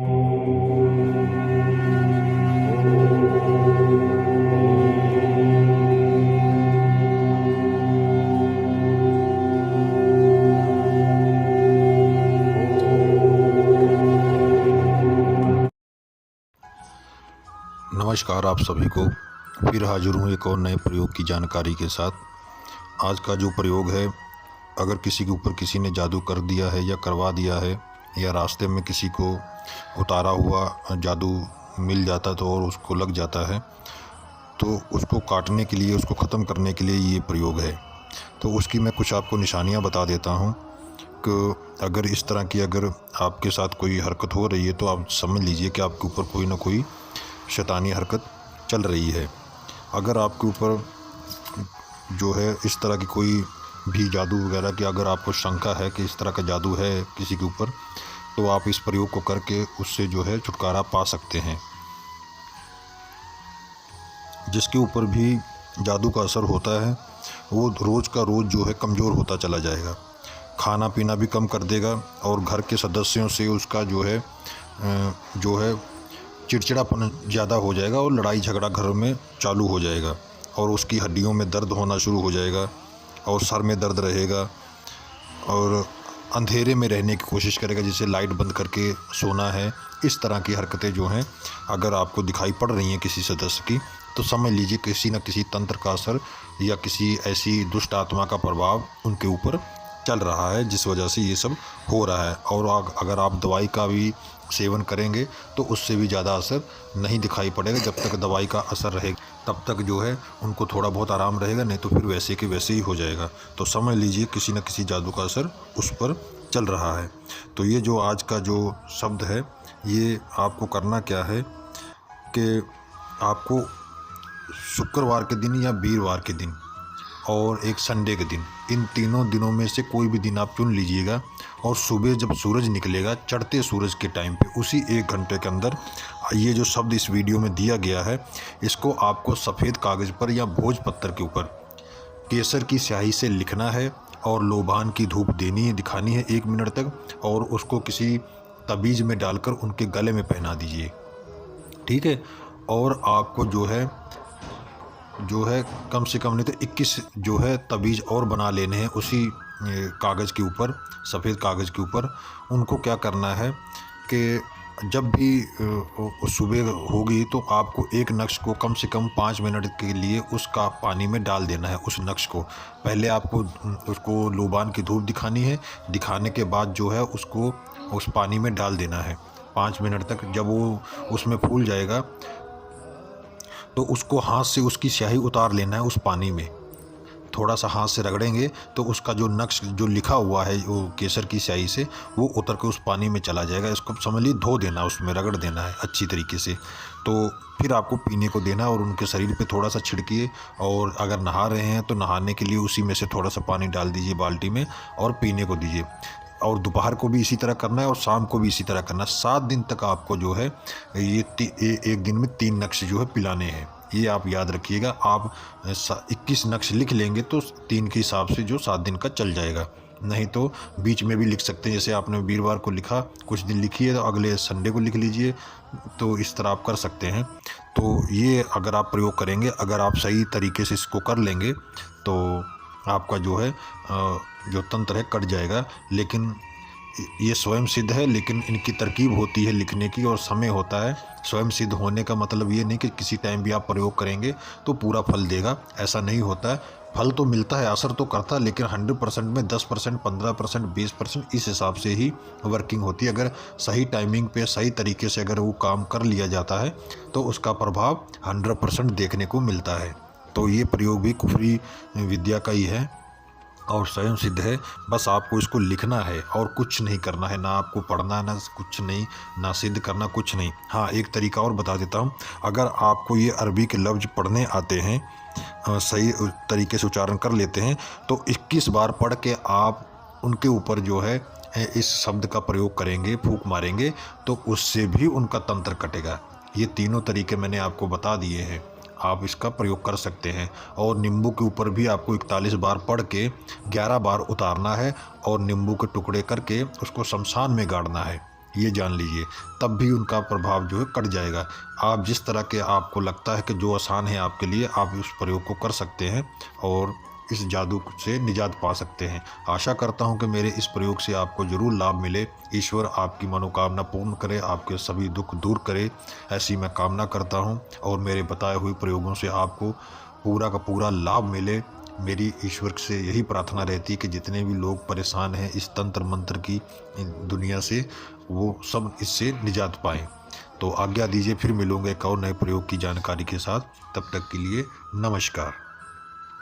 नमस्कार, आप सभी को फिर हाजिर हूँ एक और नए प्रयोग की जानकारी के साथ। आज का जो प्रयोग है, अगर किसी के ऊपर किसी ने जादू कर दिया है या करवा दिया है, या रास्ते में किसी को उतारा हुआ जादू मिल जाता तो और उसको लग जाता है, तो उसको काटने के लिए, उसको ख़त्म करने के लिए ये प्रयोग है। तो उसकी मैं कुछ आपको निशानियाँ बता देता हूँ कि अगर इस तरह की अगर आपके साथ कोई हरकत हो रही है तो आप समझ लीजिए कि आपके ऊपर कोई ना कोई शैतानी हरकत चल रही है। अगर आपके ऊपर जो है इस तरह की कोई भी जादू वगैरह की अगर आपको शंका है कि इस तरह का जादू है किसी के ऊपर, तो आप इस प्रयोग को करके उससे जो है छुटकारा पा सकते हैं। जिसके ऊपर भी जादू का असर होता है वो रोज़ का रोज़ जो है कमज़ोर होता चला जाएगा, खाना पीना भी कम कर देगा और घर के सदस्यों से उसका जो है चिड़चिड़ापन ज़्यादा हो जाएगा और लड़ाई झगड़ा घर में चालू हो जाएगा और उसकी हड्डियों में दर्द होना शुरू हो जाएगा और सर में दर्द रहेगा और अंधेरे में रहने की कोशिश करेगा, जिसे लाइट बंद करके सोना है। इस तरह की हरकतें जो हैं अगर आपको दिखाई पड़ रही हैं किसी सदस्य की, तो समझ लीजिए किसी न किसी तंत्र का असर या किसी ऐसी दुष्ट आत्मा का प्रभाव उनके ऊपर चल रहा है, जिस वजह से ये सब हो रहा है। और अगर आप दवाई का भी सेवन करेंगे तो उससे भी ज़्यादा असर नहीं दिखाई पड़ेगा। जब तक दवाई का असर रहेगा तब तक जो है उनको थोड़ा बहुत आराम रहेगा, नहीं तो फिर वैसे के वैसे ही हो जाएगा। तो समझ लीजिए किसी न किसी जादू का असर उस पर चल रहा है। तो ये जो आज का जो शब्द है, ये आपको करना क्या है कि आपको शुक्रवार के दिन या वीरवार के दिन और एक संडे के दिन, इन तीनों दिनों में से कोई भी दिन आप चुन लीजिएगा और सुबह जब सूरज निकलेगा, चढ़ते सूरज के टाइम पे, उसी 1 घंटे के अंदर ये जो शब्द इस वीडियो में दिया गया है, इसको आपको सफ़ेद कागज़ पर या भोजपत्र के ऊपर केसर की स्याही से लिखना है और लोबान की धूप देनी है, दिखानी है 1 मिनट तक, और उसको किसी तबीज़ में डालकर उनके गले में पहना दीजिए, ठीक है। और आपको जो है कम से कम नहीं तो 21 जो है तबीज़ और बना लेने हैं उसी कागज़ के ऊपर, सफ़ेद कागज़ के ऊपर। उनको क्या करना है कि जब भी सुबह होगी तो आपको एक नक्श को कम से कम 5 मिनट के लिए उसका पानी में डाल देना है। उस नक्श को पहले आपको उसको लोबान की धूप दिखानी है, दिखाने के बाद जो है उसको उस पानी में डाल देना है 5 मिनट तक। जब वो उसमें फूल जाएगा तो उसको हाथ से उसकी स्याही उतार लेना है उस पानी में। थोड़ा सा हाथ से रगड़ेंगे तो उसका जो नक्श जो लिखा हुआ है वो केसर की स्याही से, वो उतर के उस पानी में चला जाएगा। इसको समझ लीजिए धो देना, उसमें रगड़ देना है अच्छी तरीके से। तो फिर आपको पीने को देना है और उनके शरीर पे थोड़ा सा छिड़किए, और अगर नहा रहे हैं तो नहाने के लिए उसी में से थोड़ा सा पानी डाल दीजिए बाल्टी में और पीने को दीजिए। और दोपहर को भी इसी तरह करना है और शाम को भी इसी तरह करना है। 7 दिन तक आपको जो है ये एक दिन में 3 नक्श जो है पिलाने हैं। ये आप याद रखिएगा। आप 21 नक्श लिख लेंगे तो 3 के हिसाब से जो 7 दिन का चल जाएगा। नहीं तो बीच में भी लिख सकते हैं, जैसे आपने वीरवार को लिखा, कुछ दिन लिखिए तो अगले संडे को लिख लीजिए। तो इस तरह आप कर सकते हैं। तो ये अगर आप प्रयोग करेंगे, अगर आप सही तरीके से इसको कर लेंगे तो आपका जो है जो तंत्र है कट जाएगा। लेकिन ये स्वयं सिद्ध है, लेकिन इनकी तरकीब होती है लिखने की और समय होता है। स्वयं सिद्ध होने का मतलब ये नहीं कि किसी टाइम भी आप प्रयोग करेंगे तो पूरा फल देगा, ऐसा नहीं होता है। फल तो मिलता है, असर तो करता है, लेकिन 100% में 10%, 15%, 20% इस हिसाब से ही वर्किंग होती है। अगर सही टाइमिंग पे सही तरीके से अगर वो काम कर लिया जाता है तो उसका प्रभाव 100% देखने को मिलता है। तो ये प्रयोग भी कुफरी विद्या का ही है और स्वयं सिद्ध है। बस आपको इसको लिखना है और कुछ नहीं करना है, ना आपको पढ़ना है, ना कुछ नहीं, ना सिद्ध करना, कुछ नहीं। हाँ, एक तरीका और बता देता हूँ। अगर आपको ये अरबी के लफ्ज़ पढ़ने आते हैं, सही तरीके से उच्चारण कर लेते हैं, तो 21 बार पढ़ के आप उनके ऊपर जो है इस शब्द का प्रयोग करेंगे, फूंक मारेंगे, तो उससे भी उनका तंत्र कटेगा। ये तीनों तरीके मैंने आपको बता दिए हैं, आप इसका प्रयोग कर सकते हैं। और नींबू के ऊपर भी आपको 41 बार पढ़ के 11 बार उतारना है और नींबू के टुकड़े करके उसको शमशान में गाड़ना है। ये जान लीजिए, तब भी उनका प्रभाव जो है कट जाएगा। आप जिस तरह के आपको लगता है कि जो आसान है आपके लिए, आप उस प्रयोग को कर सकते हैं और इस जादू से निजात पा सकते हैं। आशा करता हूं कि मेरे इस प्रयोग से आपको ज़रूर लाभ मिले। ईश्वर आपकी मनोकामना पूर्ण करे, आपके सभी दुख दूर करे, ऐसी मैं कामना करता हूं और मेरे बताए हुए प्रयोगों से आपको पूरा का पूरा लाभ मिले। मेरी ईश्वर से यही प्रार्थना रहती है कि जितने भी लोग परेशान हैं इस तंत्र मंत्र की दुनिया से, वो सब इससे निजात पाएँ। तो आज्ञा दीजिए, फिर मिलूंगे एक और नए प्रयोग की जानकारी के साथ। तब तक के लिए नमस्कार।